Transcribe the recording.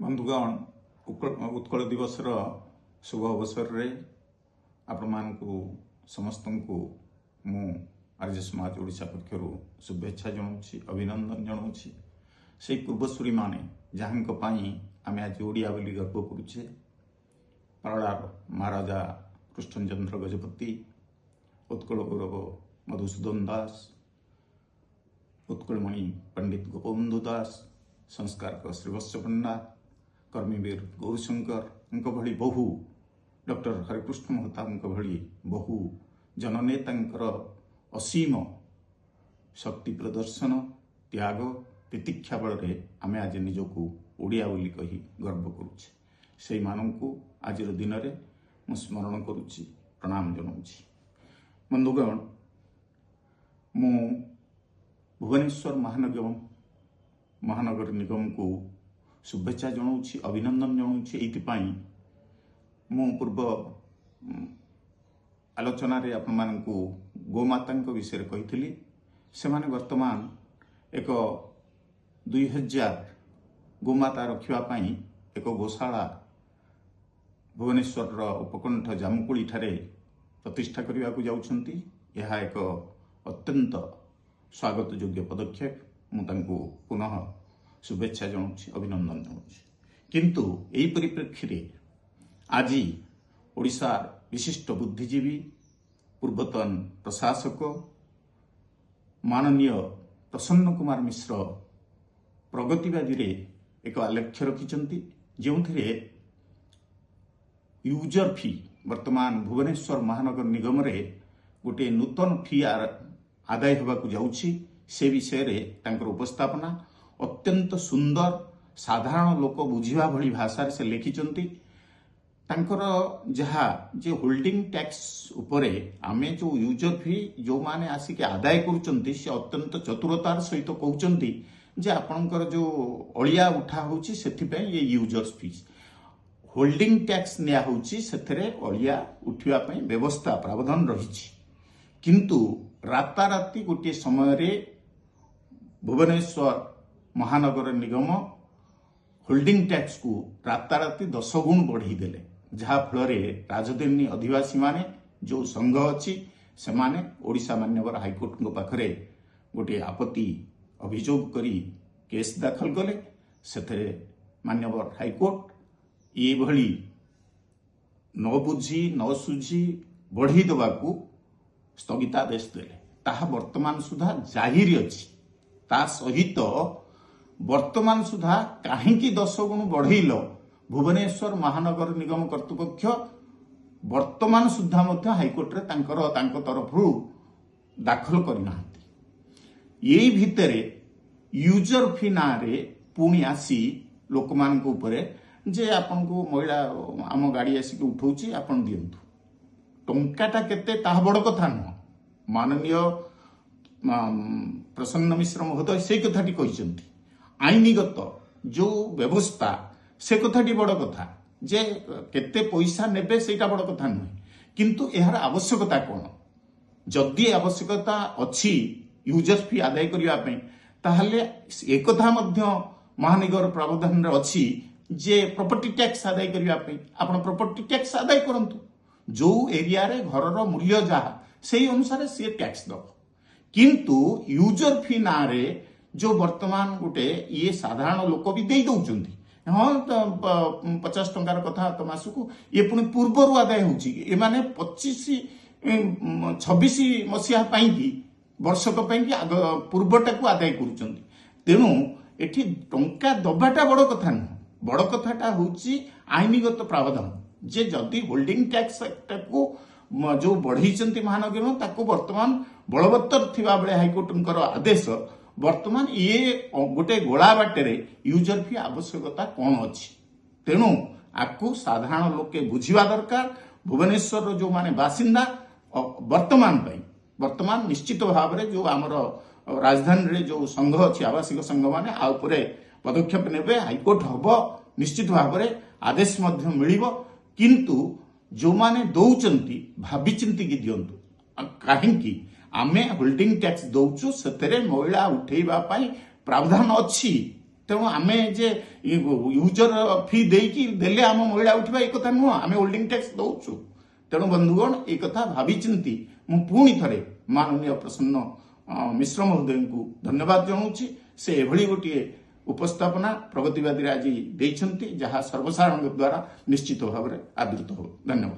बंधुगण उत्कल दिवस शुभ अवसर रे आपण समस्त को मु आर्य समाज ओडिशा पक्षर शुभेच्छा जनाऊँ अभिनंदन जनाऊँ से पूर्वसूरी माने जहाँ आम आज ओडिया बोली गर्व करुचे पारଳାर महाराजा कृष्णचंद्र गजपति उत्कल गौरव मधुसूदन दास उत्कलमणि पंडित गोपबंधु दास संस्कार श्रीवत्स पंडा कर्मीवीर गौरीशंकर भली बहु डॉक्टर हरिकृष्ण महता भली बहु जननेता असीम शक्ति प्रदर्शन त्याग प्रतीक्षा बल आम आज निजक ओडिया बोली कही गर्व करुचे से मानू आज दिन में मु स्मरण करुच्ची प्रणाम जनाऊँ बंधुगण मु भुवनेश्वर महानगर निगम को शुभेच्छा जनाऊँ अभिनंदन जनाऊँ मु पूर्व आलोचन आपण गोमाता विषय कही से वर्तमान एक 2000 गोमाता रखापी एक गोशाला भुवनेश्वर उपकंठ जामुकुड़ी ठारे प्रतिष्ठा करने को जाउछंती। यह एक अत्यंत स्वागत योग्य पदक्षेप मुझे पुनः शुभेच्छा जनाऊँ अभिनंदन जनाऊँ किंतु यही परिप्रेक्षी रे आज ओडिशा विशिष्ट बुद्धिजीवी पूर्वतन प्रशासक माननीय प्रसन्न कुमार मिश्र प्रगतिवादी रे एक आलेख्य रखिंट जो यूजर फी वर्तमान भुवनेश्वर महानगर निगम रे गोटे नूतन फी आदाय होगाकू जाउछि से विषय रे तांकर उपस्थापना अत्यंत सुंदर साधारण लोक बुझिबा भली भाषा से लिखिचंती। तांकर जहा जे होल्डिंग टैक्स उपरे आमे जो यूजर फी जो माने आसिक आदाय करूचंती से अत्यंत चतुरतार सहित कहउचंती जे आपनकर जो अलिया उठा होउची सेथिपय ये यूजर्स फीस होल्डिंग टैक्स निया होउची सेथरे अलिया उठिबा पय व्यवस्था प्रावधान रहिछि किंतु राताराती गोटे समय रे भुवनेश्वर महानगर निगम होल्डिंग टैक्स को राताराती 10 गुण बढ़ी देले जहा फल राजधानी अधिवासी माने जो संघ अच्छी से माने ओडिशा मान्यवर हाईकोर्ट पाखरे गोटे आपत्ति अभियोग करी केस दाखल कले से मान्यवर हाईकोर्ट ये भली न बुझी न सुझी बढ़ी देवाकू स्थगितादेश देले ताहा वर्तमान सुधा जाहिर अच्छी ता सहित वर्तमान सुधा कहीं 10 गुण बढ़ेल भुवनेश्वर महानगर निगम कर्तृपक्ष वर्तमान सुधा मध्य हाईकोर्ट रे तांकर तरफ दाखल करना यही भितरे यूजर फी ना रे पुणी आसी लोक मान उपरे जे आपन को महिला आम गाड़ी आसिक उठाऊची आपन दियंतु टंकाटा केते ताहा बड़ कथा नुह माननीय प्रसन्न मिश्र महोदय से कथाटी कहिसंती आईनीगत जो व्यवस्था से कथाटी बड़ कथा जे केते पैसा नेबे सेटा बड़ कथा नुहे किंतु एहार आवश्यकता कौन जदि आवश्यकता अच्छी यूजर्स फी आदाय करिया पई ताहले एक कथा मध्य महानगर प्रावधान रे अच्छी जे प्रॉपर्टी टैक्स आदाय करिया पई आपण प्रॉपर्टी टैक्स आदाय करंतु जो एरिया रे घरर मूल्य जहा सेही अनुसार से टैक्स दो किंतु यूजर फी ना रे जो वर्तमान गोटे ये साधारण लोक भी दे दौरान हाँ तो 50 टंकार कथा तो मासकू ये पुणी पूर्वर आदाय होने 26 मसीहा वर्षक पूर्वटा को आदाय कर तेणु एठी टंका दबाटा बड़ कथा नुह बड़ कथाटा हूँ आईनीगत प्रावधान जे जदि होल्डिंग टैक्स को जो बढ़ई महानगर ताको वर्तमान बलवत्तर थिबा बेले हाईकोर्ट आदेश वर्तमान ये गोटे गोला बाटे यूजर फी आवश्यकता कौन अच्छी तेणु आपको साधारण लोके बुझिबा दरकार भुवनेश्वर जो माने बासिंदा वर्तमान निश्चित भाव में जो आमर राजधानी रे जो संघ अच्छी आवासिक संघ माने आ उपरे पदक्षेप नेबे हाईकोर्ट हब निश्चित भाव में आदेश मध्य मिलिबो किंतु जो माने दौचंती भाभी चिंती की दियंतु काहेकि आमे होल्डिंग टैक्स दौचु सेतरे महिला उठेबा पई प्रावधान अच्छी ତେଣୁ ଆମେ ଯେ ୟୁଜର ଫି ଦେଇକି ଦେଲେ ଆମ ମହିଳା ଉଠିବା ଏ କଥା ନୁହଁ, ଆମେ ହୋଲ୍ଡିଂ ଟ୍ୟାକ୍ସ ଦଉଛୁ। ତେଣୁ ବନ୍ଧୁଗଣ ଏ କଥା ଭାବିଚିନ୍ତି ମୁଁ ପୁଣି ଥରେ ମାନନୀୟ ପ୍ରସନ୍ନ ମିଶ୍ର ମହୋଦୟଙ୍କୁ ଧନ୍ୟବାଦ ଜଣାଉଛି। ସେ ଏଭଳି ଗୋଟିଏ ଉପସ୍ଥାପନା ପ୍ରଗତିବାଦୀରେ ଆଜି ଦେଇଛନ୍ତି ଯାହା ସର୍ବସାଧାରଣଙ୍କ ଦ୍ୱାରା ନିଶ୍ଚିତ ଭାବରେ ଆଦୃତ ହେବ। ଧନ୍ୟବାଦ।